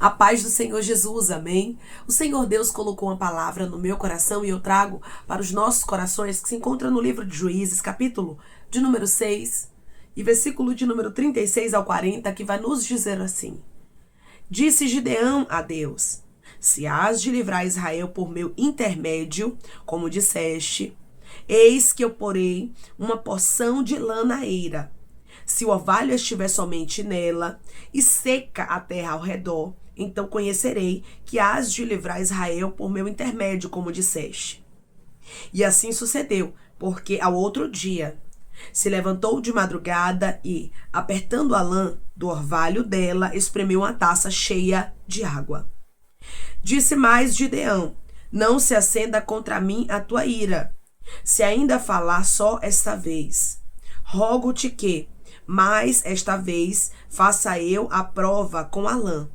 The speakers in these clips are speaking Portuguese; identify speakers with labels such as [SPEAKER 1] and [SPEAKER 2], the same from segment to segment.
[SPEAKER 1] A paz do Senhor Jesus, amém? O Senhor Deus colocou uma palavra no meu coração e eu trago para os nossos corações, que se encontra no livro de Juízes, capítulo de número 6 e versículo de número 36 ao 40, que vai nos dizer assim: Disse Gideão a Deus: Se hás de livrar Israel por meu intermédio, como disseste, eis que eu porei uma porção de lã na eira. Se o orvalho estiver somente nela e seca a terra ao redor, então conhecerei que hás de livrar Israel por meu intermédio, como disseste. E assim sucedeu, porque ao outro dia se levantou de madrugada e, apertando a lã do orvalho dela, espremeu uma taça cheia de água. Disse mais Gideão: Não se acenda contra mim a tua ira, se ainda falar só esta vez. Rogo-te que, mais esta vez, faça eu a prova com a lã.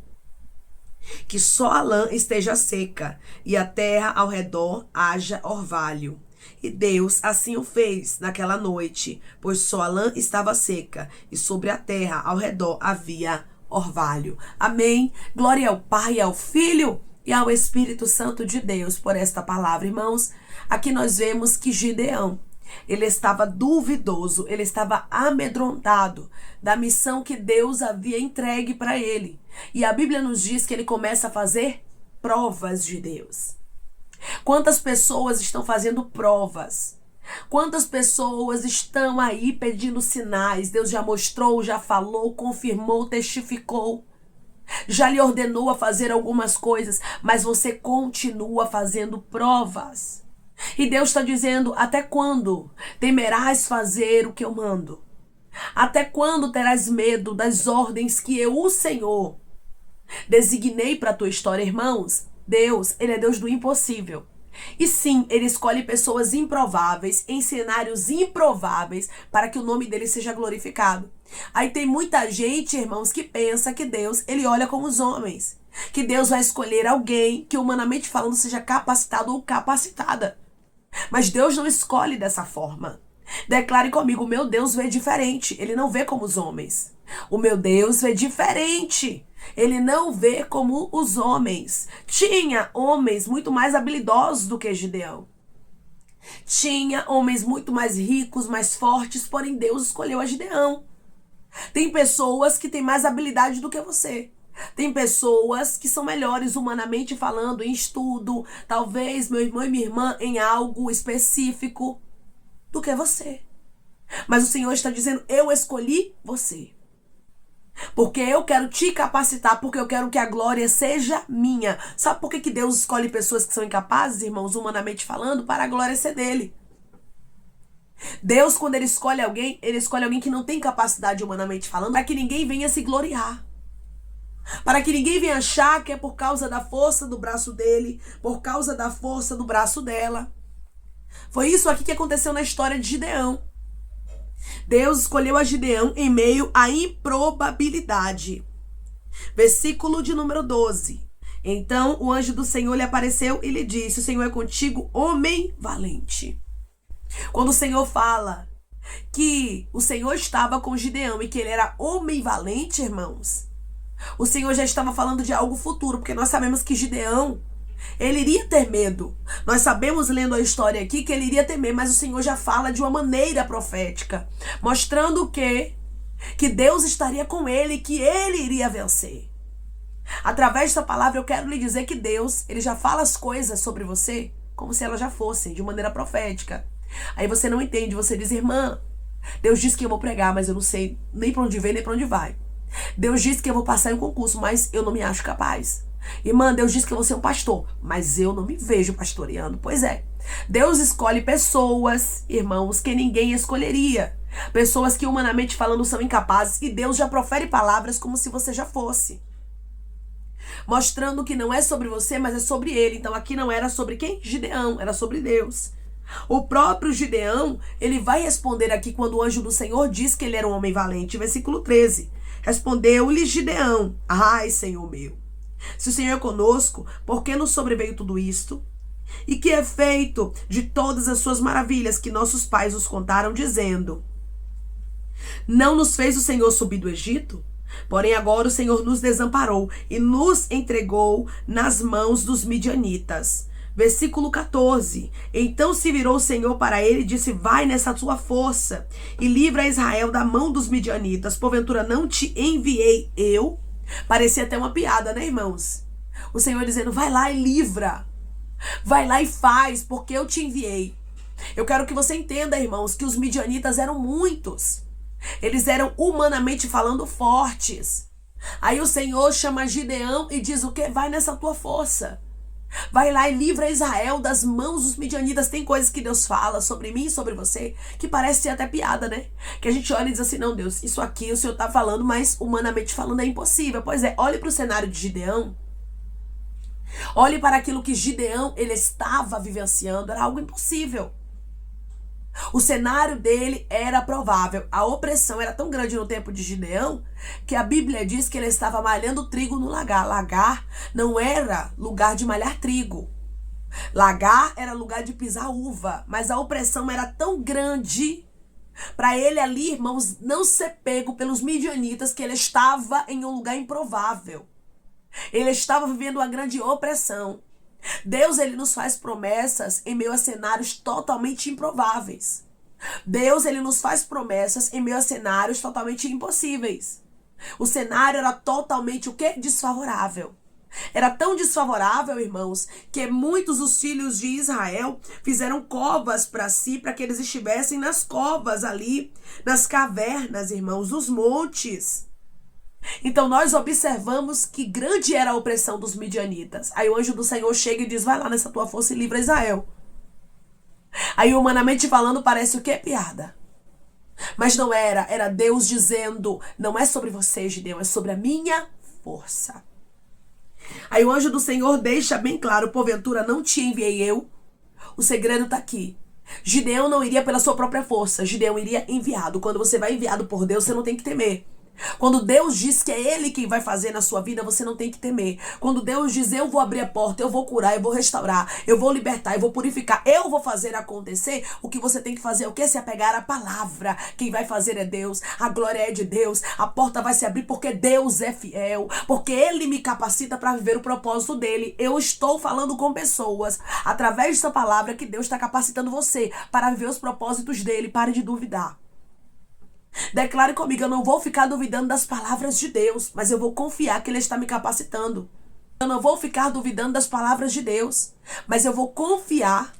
[SPEAKER 1] Que só a lã esteja seca, e a terra ao redor haja orvalho. E Deus assim o fez naquela noite, pois só a lã estava seca, e sobre a terra ao redor havia orvalho. Amém. Glória ao Pai, ao Filho e ao Espírito Santo de Deus por esta palavra, irmãos. Aqui nós vemos que Gideão, ele estava duvidoso, ele estava amedrontado da missão que Deus havia entregue para ele. E a Bíblia nos diz que ele começa a fazer provas de Deus. Quantas pessoas estão fazendo provas? Quantas pessoas estão aí pedindo sinais? Deus já mostrou, já falou, confirmou, testificou. Já lhe ordenou a fazer algumas coisas, mas você continua fazendo provas. E Deus está dizendo: até quando temerás fazer o que eu mando? Até quando terás medo das ordens que eu, o Senhor, designei para a tua história, irmãos? Deus, ele é Deus do impossível. E sim, ele escolhe pessoas improváveis, em cenários improváveis, para que o nome dele seja glorificado. Aí tem muita gente, irmãos, que pensa que Deus, ele olha como os homens. Que Deus vai escolher alguém que, humanamente falando, seja capacitado ou capacitada. Mas Deus não escolhe dessa forma. Declare comigo: o meu Deus vê diferente. Ele não vê como os homens. O meu Deus vê diferente. Ele não vê como os homens. Tinha homens muito mais habilidosos do que Gideão. Tinha homens muito mais ricos, mais fortes, porém Deus escolheu a Gideão. Tem pessoas que têm mais habilidade do que você. Tem pessoas que são melhores humanamente falando, em estudo, talvez meu irmão e minha irmã em algo específico do que você. Mas o Senhor está dizendo: eu escolhi você. Porque eu quero te capacitar, porque eu quero que a glória seja minha. Sabe por que Deus escolhe pessoas que são incapazes, irmãos, humanamente falando? Para a glória ser dele. Deus, quando ele escolhe alguém que não tem capacidade humanamente falando, para que ninguém venha se gloriar. Para que ninguém venha achar que é por causa da força do braço dele, por causa da força do braço dela. Foi isso aqui que aconteceu na história de Gideão. Deus escolheu a Gideão em meio à improbabilidade. Versículo de número 12. Então o anjo do Senhor lhe apareceu e lhe disse: O Senhor é contigo, homem valente. Quando o Senhor fala que o Senhor estava com Gideão e que ele era homem valente, irmãos, o Senhor já estava falando de algo futuro, porque nós sabemos que Gideão, ele iria ter medo. Nós sabemos, lendo a história aqui, que ele iria temer, mas o Senhor já fala de uma maneira profética, mostrando que Deus estaria com ele, que ele iria vencer. Através dessa palavra eu quero lhe dizer que Deus, ele já fala as coisas sobre você como se elas já fossem, de maneira profética. Aí você não entende, você diz: irmã, Deus disse que eu vou pregar, mas eu não sei nem para onde vem, nem para onde vai. Deus disse que eu vou passar em um concurso, mas eu não me acho capaz. Irmã, Deus disse que eu vou ser um pastor, mas eu não me vejo pastoreando. Pois é, Deus escolhe pessoas, irmãos, que ninguém escolheria. Pessoas que humanamente falando são incapazes, e Deus já profere palavras como se você já fosse. Mostrando que não é sobre você, mas é sobre ele. Então aqui não era sobre quem? Gideão, era sobre Deus. O próprio Gideão, ele vai responder aqui quando o anjo do Senhor diz que ele era um homem valente. Versículo 13. Respondeu-lhe Gideão: Ai, Senhor meu, se o Senhor é conosco, por que nos sobreveio tudo isto? E que é feito de todas as suas maravilhas que nossos pais nos contaram, dizendo: Não nos fez o Senhor subir do Egito? Porém agora o Senhor nos desamparou e nos entregou nas mãos dos midianitas. Versículo 14. Então se virou o Senhor para ele e disse: vai nessa tua força e livra Israel da mão dos midianitas. Porventura não te enviei eu? Parecia até uma piada, né, irmãos? O Senhor dizendo: vai lá e livra. Vai lá e faz, porque eu te enviei. Eu quero que você entenda, irmãos, que os midianitas eram muitos. Eles eram, humanamente falando, fortes. Aí o Senhor chama Gideão e diz o quê? Vai nessa tua força. Vai lá e livra Israel das mãos dos midianitas. Tem coisas que Deus fala sobre mim e sobre você que parece ser até piada, né? Que a gente olha e diz assim: não, Deus, isso aqui o Senhor tá falando, mas humanamente falando é impossível. Pois é, olhe para o cenário de Gideão. Olhe para aquilo que Gideão ele estava vivenciando. Era algo impossível. O cenário dele era provável. A opressão era tão grande no tempo de Gideão que a Bíblia diz que ele estava malhando trigo no lagar. Lagar não era lugar de malhar trigo. Lagar era lugar de pisar uva. Mas a opressão era tão grande para ele ali, irmãos, não ser pego pelos midianitas, que ele estava em um lugar improvável. Ele estava vivendo uma grande opressão. Deus, ele nos faz promessas em meio a cenários totalmente improváveis. Deus, ele nos faz promessas em meio a cenários totalmente impossíveis. O cenário era totalmente o quê? Desfavorável. Era tão desfavorável, irmãos, que muitos dos filhos de Israel fizeram covas para si, para que eles estivessem nas covas ali, nas cavernas, irmãos, dos montes. Então nós observamos que grande era a opressão dos midianitas. Aí o anjo do Senhor chega e diz: vai lá nessa tua força e livra Israel. Aí humanamente falando parece o quê? Piada. Mas não era. Era Deus dizendo: não é sobre você, Gideão, é sobre a minha força. Aí o anjo do Senhor deixa bem claro: porventura não te enviei eu? O segredo está aqui. Gideão não iria pela sua própria força. Gideão iria enviado. Quando você vai enviado por Deus, você não tem que temer. Quando Deus diz que é Ele quem vai fazer na sua vida, você não tem que temer. Quando Deus diz: eu vou abrir a porta, eu vou curar, eu vou restaurar, eu vou libertar, eu vou purificar, eu vou fazer acontecer, o que você tem que fazer é o quê? Se apegar à palavra. Quem vai fazer é Deus, a glória é de Deus, a porta vai se abrir porque Deus é fiel, porque Ele me capacita para viver o propósito dEle. Eu estou falando com pessoas, através dessa palavra, que Deus está capacitando você para viver os propósitos dEle. Pare de duvidar. Declare comigo: eu não vou ficar duvidando das palavras de Deus, mas eu vou confiar que Ele está me capacitando. Eu não vou ficar duvidando das palavras de Deus, mas eu vou confiar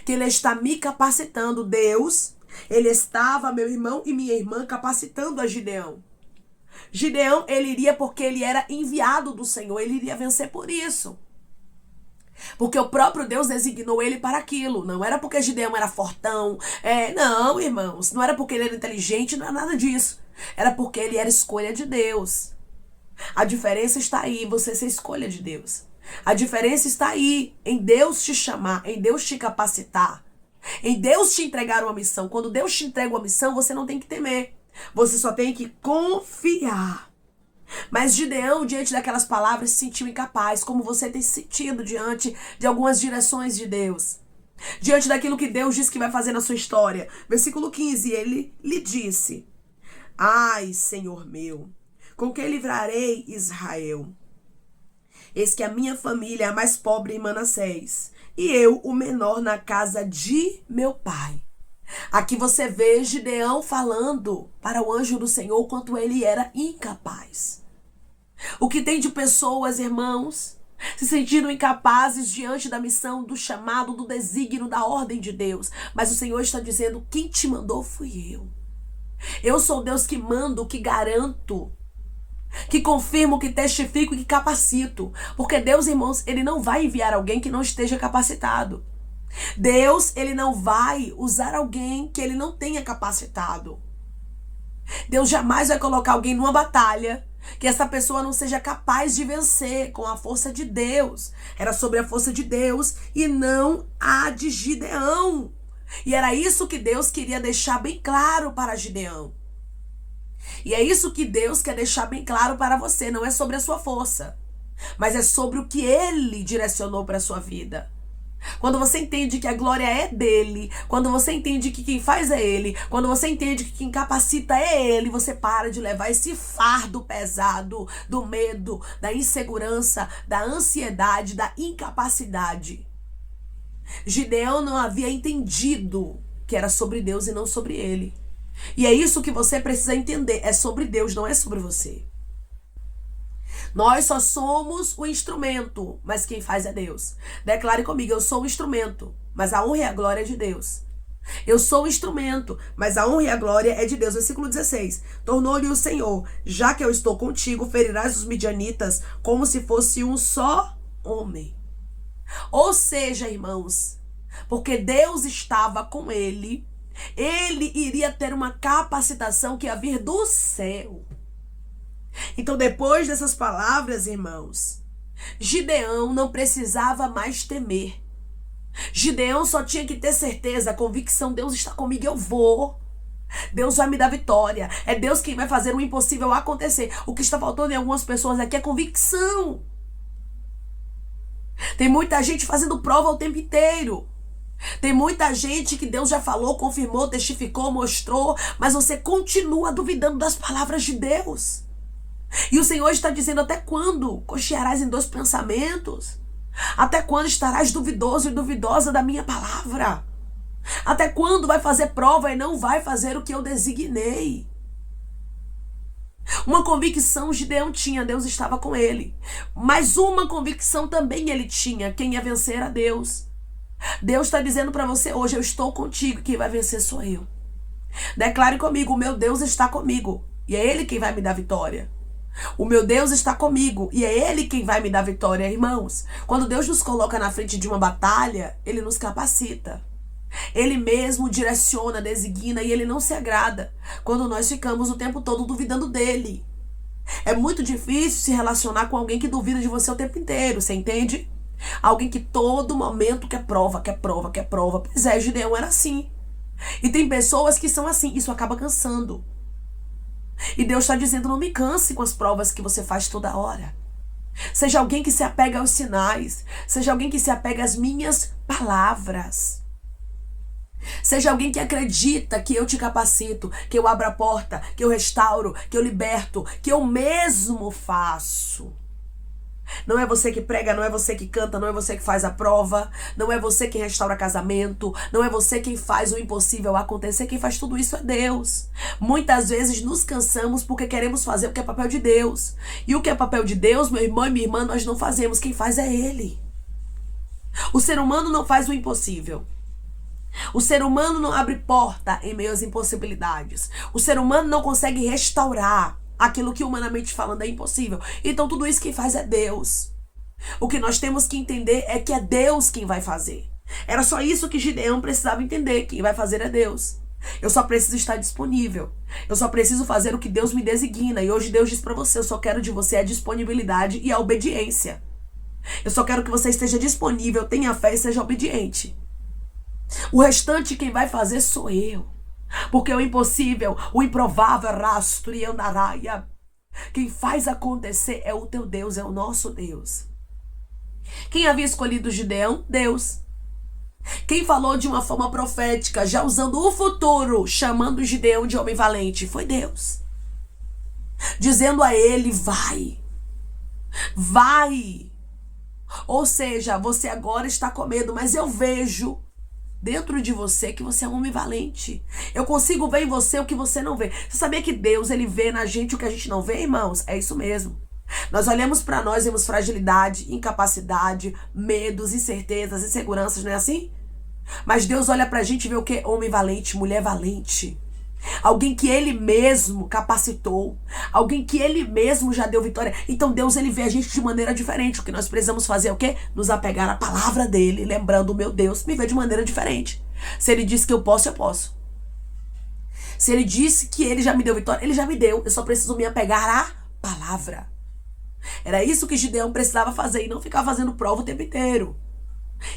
[SPEAKER 1] que Ele está me capacitando. Deus, Ele estava, meu irmão e minha irmã, capacitando a Gideão. Gideão, ele iria porque ele era enviado do Senhor, ele iria vencer por isso. Porque o próprio Deus designou ele para aquilo. Não era porque Gideão era fortão. Não, irmãos. Não era porque ele era inteligente. Não era nada disso. Era porque ele era escolha de Deus. A diferença está aí em você ser escolha de Deus. A diferença está aí em Deus te chamar, em Deus te capacitar, em Deus te entregar uma missão. Quando Deus te entrega uma missão, você não tem que temer. Você só tem que confiar. Mas Gideão, diante daquelas palavras, se sentiu incapaz, como você tem se sentido diante de algumas direções de Deus. Diante daquilo que Deus diz que vai fazer na sua história. Versículo 15, ele lhe disse: ai, Senhor meu, com que livrarei Israel? Eis que a minha família é a mais pobre em Manassés, e eu o menor na casa de meu pai. Aqui você vê Gideão falando para o anjo do Senhor quanto ele era incapaz. O que tem de pessoas, irmãos, se sentindo incapazes diante da missão, do chamado, do desígnio, da ordem de Deus. Mas o Senhor está dizendo: quem te mandou fui eu. Eu sou Deus que mando, que garanto, que confirmo, que testifico e que capacito. Porque Deus, irmãos, Ele não vai enviar alguém que não esteja capacitado. Deus, Ele não vai usar alguém que Ele não tenha capacitado. Deus jamais vai colocar alguém numa batalha que essa pessoa não seja capaz de vencer com a força de Deus. Era sobre a força de Deus e não a de Gideão. E era isso que Deus queria deixar bem claro para Gideão. E é isso que Deus quer deixar bem claro para você. Não é sobre a sua força, mas é sobre o que Ele direcionou para a sua vida. Quando você entende que a glória é dele, quando você entende que quem faz é ele, quando você entende que quem capacita é ele, você para de levar esse fardo pesado do medo, da insegurança, da ansiedade, da incapacidade. Gideão não havia entendido que era sobre Deus e não sobre ele. E é isso que você precisa entender, é sobre Deus, não é sobre você. Nós só somos o instrumento, mas quem faz é Deus. Declare comigo, eu sou o instrumento, mas a honra e a glória é de Deus. Eu sou o instrumento, mas a honra e a glória é de Deus. Versículo 16. Tornou-lhe o Senhor, já que eu estou contigo, ferirás os midianitas como se fosse um só homem. Ou seja, irmãos, porque Deus estava com ele, ele iria ter uma capacitação que ia vir do céu. Então, depois dessas palavras, irmãos, Gideão não precisava mais temer. Gideão só tinha que ter certeza, a convicção: Deus está comigo, eu vou. Deus vai me dar vitória. É Deus quem vai fazer o impossível acontecer. O que está faltando em algumas pessoas aqui é convicção. Tem muita gente fazendo prova o tempo inteiro. Tem muita gente que Deus já falou, confirmou, testificou, mostrou, mas você continua duvidando das palavras de Deus. E o Senhor está dizendo: até quando cochearás em dois pensamentos? Até quando estarás duvidoso e duvidosa da minha palavra? Até quando vai fazer prova e não vai fazer o que eu designei? Uma convicção Gideão tinha, Deus estava com ele. Mas uma convicção também ele tinha: quem ia vencer era Deus. Deus está dizendo para você hoje: eu estou contigo, quem vai vencer sou eu. Declare comigo: o meu Deus está comigo, e é Ele quem vai me dar vitória. O meu Deus está comigo, e é Ele quem vai me dar vitória. Irmãos, quando Deus nos coloca na frente de uma batalha, Ele nos capacita. Ele mesmo direciona, designa, e Ele não se agrada quando nós ficamos o tempo todo duvidando dEle. É muito difícil se relacionar com alguém que duvida de você o tempo inteiro, você entende? Alguém que todo momento quer prova, quer prova, quer prova. Pois é, Gideão era assim. E tem pessoas que são assim, isso acaba cansando. E Deus está dizendo: não me canse com as provas que você faz toda hora. Seja alguém que se apega aos sinais. Seja alguém que se apega às minhas palavras. Seja alguém que acredita que eu te capacito, que eu abro a porta, que eu restauro, que eu liberto, que eu mesmo faço. Não é você que prega, não é você que canta, não é você que faz a prova, não é você quem restaura casamento, não é você quem faz o impossível acontecer. Quem faz tudo isso é Deus. Muitas vezes nos cansamos porque queremos fazer o que é papel de Deus. E o que é papel de Deus, meu irmão e minha irmã, nós não fazemos. Quem faz é Ele. O ser humano não faz o impossível. O ser humano não abre porta em meio às impossibilidades. O ser humano não consegue restaurar aquilo que humanamente falando é impossível. Então tudo isso quem faz é Deus. O que nós temos que entender é que é Deus quem vai fazer. Era só isso que Gideão precisava entender: quem vai fazer é Deus. Eu só preciso estar disponível. Eu só preciso fazer o que Deus me designa. E hoje Deus diz para você: eu só quero de você a disponibilidade e a obediência. Eu só quero que você esteja disponível, tenha fé e seja obediente. O restante quem vai fazer sou eu. Porque o impossível, o improvável, rastro e andaraia, quem faz acontecer é o teu Deus, é o nosso Deus. Quem havia escolhido Gideão? Deus. Quem falou de uma forma profética, já usando o futuro, chamando Gideão de homem valente, foi Deus. Dizendo a ele: vai, vai. Ou seja, você agora está com medo, mas eu vejo dentro de você que você é um homem valente. Eu consigo ver em você o que você não vê. Você sabia que Deus, Ele vê na gente o que a gente não vê, irmãos? É isso mesmo. Nós olhamos para nós, vemos fragilidade, incapacidade, medos, incertezas, inseguranças, não é assim? Mas Deus olha pra gente e vê o quê? Homem valente, mulher valente. Alguém que Ele mesmo capacitou. Alguém que Ele mesmo já deu vitória. Então Deus, Ele vê a gente de maneira diferente. O que nós precisamos fazer é o quê? Nos apegar à palavra dEle. Lembrando: o meu Deus me vê de maneira diferente. Se Ele disse que eu posso, eu posso. Se Ele disse que Ele já me deu vitória, Ele já me deu. Eu só preciso me apegar à palavra. Era isso que Gideão precisava fazer. E não ficar fazendo prova o tempo inteiro.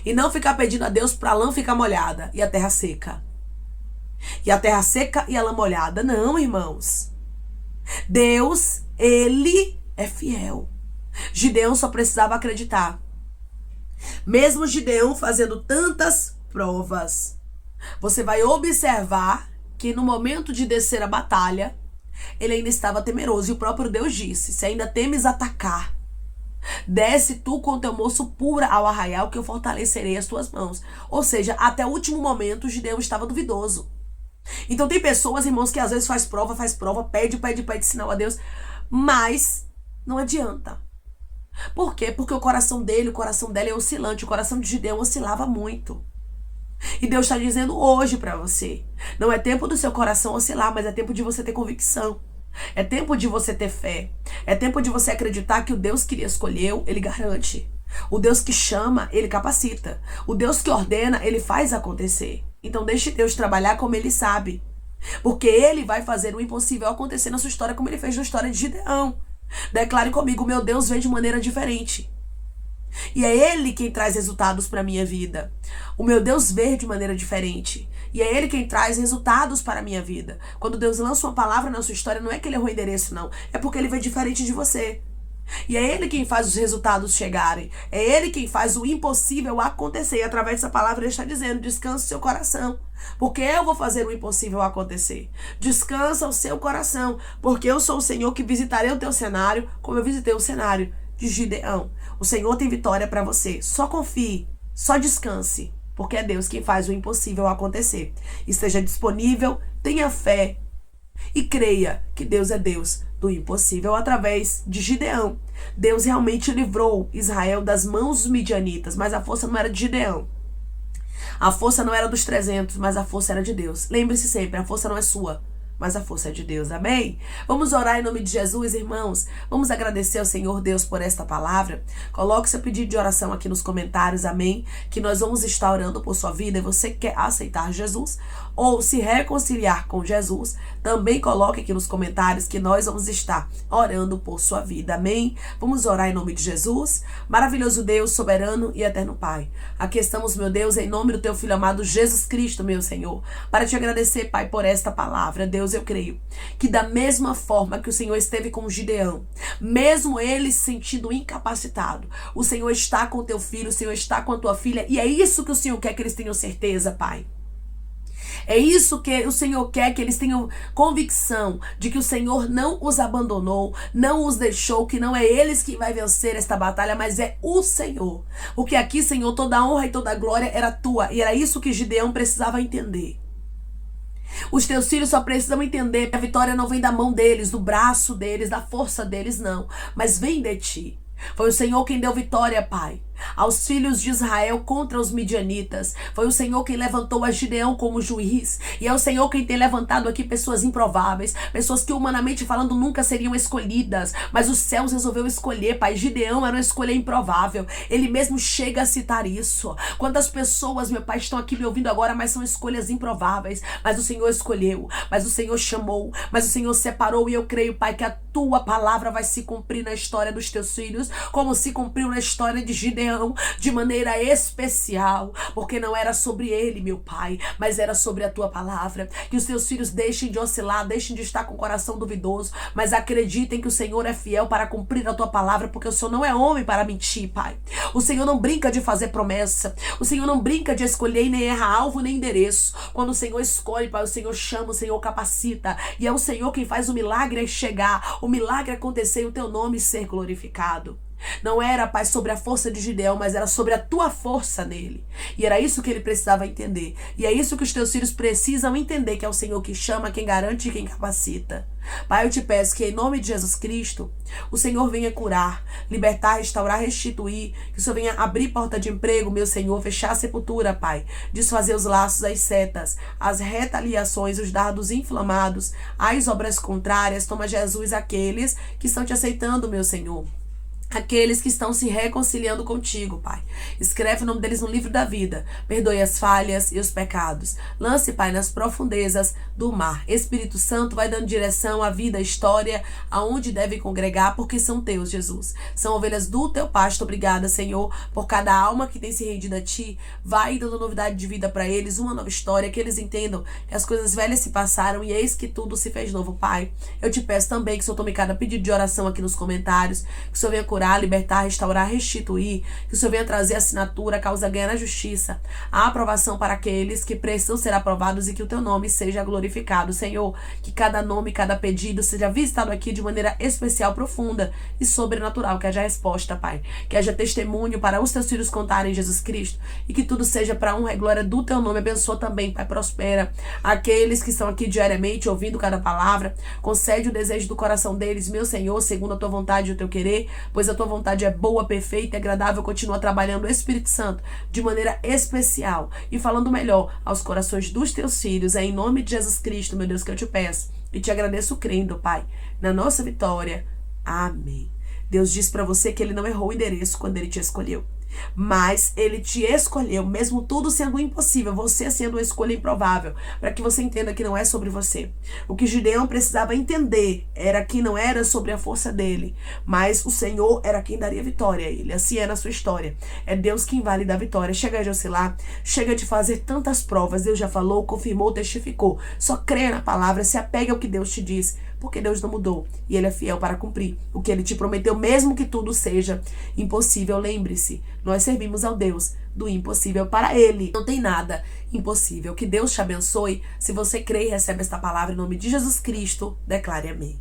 [SPEAKER 1] E não ficar pedindo a Deus para a lã ficar molhada e a terra seca. E a terra seca e a lã molhada. Não, irmãos. Deus, Ele é fiel. Gideão só precisava acreditar. Mesmo Gideão fazendo tantas provas, você vai observar que no momento de descer a batalha, ele ainda estava temeroso. E o próprio Deus disse: se ainda temes atacar, desce tu com teu moço pura ao arraial, que eu fortalecerei as tuas mãos. Ou seja, até o último momento, Gideão estava duvidoso. Então tem pessoas, irmãos, que às vezes faz prova, pede sinal a Deus, mas não adianta. Por quê? Porque o coração dela é oscilante. O coração de Gideão oscilava muito. E Deus está dizendo hoje para você: não é tempo do seu coração oscilar, mas é tempo de você ter convicção. É tempo de você ter fé. É tempo de você acreditar que o Deus que lhe escolheu, ele garante. O Deus que chama, ele capacita. O Deus que ordena, ele faz acontecer. Então deixe Deus trabalhar como ele sabe. Porque ele vai fazer o impossível acontecer na sua história, como ele fez na história de Gideão. Declare comigo: meu Deus vê de maneira diferente. E é ele quem traz resultados para a minha vida. O meu Deus vê de maneira diferente. E é ele quem traz resultados para a minha vida. Quando Deus lança uma palavra na sua história, não é que ele errou o endereço, não. É porque ele vê diferente de você. E é ele quem faz os resultados chegarem. É ele quem faz o impossível acontecer. E através dessa palavra ele está dizendo: descansa o seu coração, porque eu vou fazer o impossível acontecer. Descansa o seu coração, porque eu sou o Senhor que visitarei o teu cenário, como eu visitei o cenário de Gideão. O Senhor tem vitória para você. Só confie, só descanse, porque é Deus quem faz o impossível acontecer. Esteja disponível, tenha fé e creia que Deus é Deus do impossível. Através de Gideão, Deus realmente livrou Israel das mãos dos midianitas, mas a força não era de Gideão. A força não era dos 300, mas a força era de Deus. Lembre-se sempre, a força não é sua, mas a força é de Deus, amém? Vamos orar em nome de Jesus, irmãos. Vamos agradecer ao Senhor Deus por esta palavra. Coloque seu pedido de oração aqui nos comentários, amém? Que nós vamos estar orando por sua vida. E você quer aceitar Jesus ou se reconciliar com Jesus, também coloque aqui nos comentários que nós vamos estar orando por sua vida, amém? Vamos orar em nome de Jesus. Maravilhoso Deus, soberano e eterno Pai, aqui estamos, meu Deus, em nome do teu Filho amado Jesus Cristo, meu Senhor, para te agradecer, Pai, por esta palavra. Deus, eu creio que da mesma forma que o Senhor esteve com Gideão, mesmo ele se sentindo incapacitado, o Senhor está com o teu filho, o Senhor está com a tua filha, e é isso que o Senhor quer que eles tenham certeza, Pai. É isso que o Senhor quer, que eles tenham convicção de que o Senhor não os abandonou, não os deixou, que não é eles que vai vencer esta batalha, mas é o Senhor. Porque aqui, Senhor, toda a honra e toda a glória era tua, e era isso que Gideão precisava entender. Os teus filhos só precisam entender que a vitória não vem da mão deles, do braço deles, da força deles, não, mas vem de ti. Foi o Senhor quem deu vitória, Pai, aos filhos de Israel contra os midianitas. Foi o Senhor quem levantou a Gideão como juiz. E é o Senhor quem tem levantado aqui pessoas improváveis, pessoas que humanamente falando nunca seriam escolhidas, mas os céus resolveu escolher, Pai. Gideão era uma escolha improvável. Ele mesmo chega a citar isso. Quantas pessoas, meu Pai, estão aqui me ouvindo agora, mas são escolhas improváveis, mas o Senhor escolheu, mas o Senhor chamou, mas o Senhor separou. E eu creio, Pai, que a tua palavra vai se cumprir na história dos teus filhos, como se cumpriu na história de Gideão, de maneira especial, porque não era sobre ele, meu Pai, mas era sobre a tua palavra. Que os teus filhos deixem de oscilar, deixem de estar com o coração duvidoso, mas acreditem que o Senhor é fiel para cumprir a tua palavra, porque o Senhor não é homem para mentir, Pai. O Senhor não brinca de fazer promessa, o Senhor não brinca de escolher e nem erra alvo nem endereço. Quando o Senhor escolhe, Pai, o Senhor chama, o Senhor capacita, e é o Senhor quem faz o milagre chegar, o milagre acontecer e o teu nome ser glorificado. Não era, Pai, sobre a força de Gideão, mas era sobre a tua força nele. E era isso que ele precisava entender. E é isso que os teus filhos precisam entender, que é o Senhor que chama, quem garante e quem capacita. Pai, eu te peço que em nome de Jesus Cristo, o Senhor venha curar, libertar, restaurar, restituir, que o Senhor venha abrir porta de emprego, meu Senhor, fechar a sepultura, Pai, desfazer os laços, as setas, as retaliações, os dardos inflamados, as obras contrárias. Toma, Jesus, aqueles que estão te aceitando, meu Senhor, aqueles que estão se reconciliando contigo, Pai. Escreve o nome deles no livro da vida. Perdoe as falhas e os pecados. Lance, Pai, nas profundezas do mar. Espírito Santo, vai dando direção à vida, à história, aonde devem congregar, porque são teus, Jesus. São ovelhas do teu pasto. Obrigada, Senhor, por cada alma que tem se rendido a ti. Vai dando novidade de vida para eles, uma nova história, que eles entendam que as coisas velhas se passaram e eis que tudo se fez novo, Pai. Eu te peço também que o Senhor tome cada pedido de oração aqui nos comentários, que o Senhor venha curar curar, libertar, restaurar, restituir. Que o Senhor venha trazer assinatura, causa ganha na justiça, a aprovação para aqueles que precisam ser aprovados e que o teu nome seja glorificado. Senhor, que cada nome, cada pedido seja visitado aqui de maneira especial, profunda e sobrenatural. Que haja resposta, Pai. Que haja testemunho para os teus filhos contarem Jesus Cristo e que tudo seja para a honra e glória do teu nome. Abençoa também, Pai, prospera aqueles que estão aqui diariamente ouvindo cada palavra. Concede o desejo do coração deles, meu Senhor, segundo a tua vontade e o teu querer, pois a tua vontade é boa, perfeita e agradável. Continua trabalhando o Espírito Santo de maneira especial e falando melhor aos corações dos teus filhos. É em nome de Jesus Cristo, meu Deus, que eu te peço e te agradeço crendo, Pai, na nossa vitória. Amém. Deus diz para você que ele não errou o endereço quando ele te escolheu, mas ele te escolheu, mesmo tudo sendo impossível, você sendo uma escolha improvável, para que você entenda que não é sobre você. O que Gideão precisava entender era que não era sobre a força dele, mas o Senhor era quem daria vitória a ele. Assim é na sua história. É Deus quem vale dar vitória. Chega de oscilar, chega de fazer tantas provas. Deus já falou, confirmou, testificou. Só creia na palavra, se apegue ao que Deus te diz, porque Deus não mudou e ele é fiel para cumprir o que ele te prometeu, mesmo que tudo seja impossível. Lembre-se, nós servimos ao Deus do impossível. Para ele não tem nada impossível. Que Deus te abençoe. Se você crê e recebe esta palavra em nome de Jesus Cristo, declare amém.